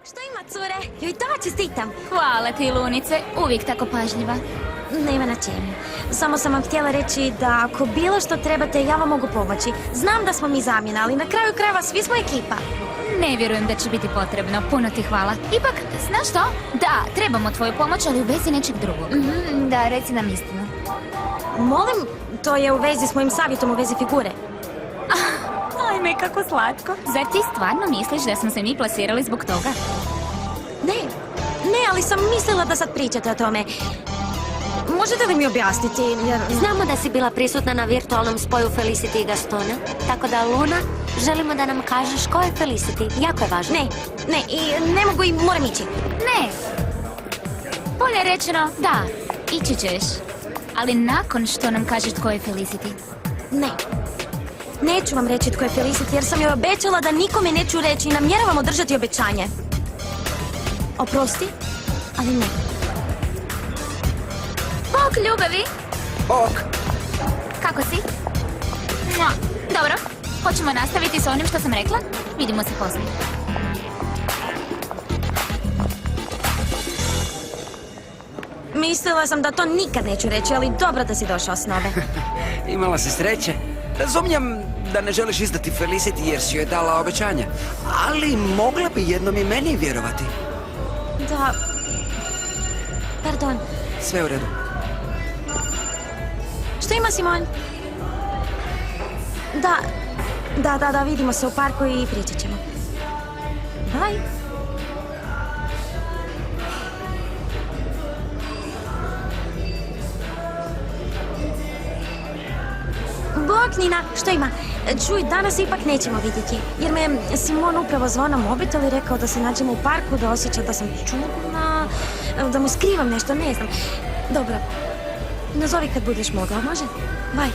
Što ima, cure? Joj da, čestitam. Hvala ti, Lunice, uvijek tako pažljiva. Nema na čemu. Samo sam vam htjela reći da ako bilo što trebate, ja vam mogu pomoći. Znam da smo mi zamjena, ali na kraju krajeva svi smo ekipa. Ne vjerujem da će biti potrebno, puno ti hvala. Ipak, znaš što? Da, trebamo tvoju pomoć, ali u vezi nečeg drugog. Da, reci nam istinu. Molim, to je u vezi s mojim savjetom u vezi figure. Ajme, kako slatko. Zar ti stvarno misliš da smo se mi plasirali zbog toga? Ne, ali sam mislila da sad pričate o tome. Možete li mi objasniti, jer... Znamo da si bila prisutna na virtualnom spoju Felicity i Gastona, tako da, Luna, želimo da nam kažeš ko je Felicity. Jako je važno. Ne, i ne mogu i moram ići. Ne. Bolje rečeno, da, ići ćeš. Ali nakon što nam kažeš tko je Felicity. Ne. Neću vam reći tko je Felicity jer sam joj obećala da nikome neću reći i namjeravam održati obećanje. Oprosti, ali ne. Bok, ljubavi! Bok! Kako si? Mua. Dobro, hoćemo nastaviti s onim što sam rekla? Vidimo se poslije. Mislila sam da to nikad neću reći, ali dobro da si došao s nove. Imala si sreće. Razumijem da ne želiš izdati Felicity jer si joj dala obećanja. Ali mogla bi jednom i meni vjerovati. Da... Pardon. Sve u redu. Što ima, Simon? Da, vidimo se u parku i pričat ćemo. Bye. Bok, Nina, što ima? Čuj, danas ipak nećemo vidjeti, jer me Simon upravo zvao na mobitel i rekao da se nađemo u parku, da osjeća da sam čudna, da mu skrivam nešto, ne znam. Dobro, nazovi kad budeš mogao, može? Bye.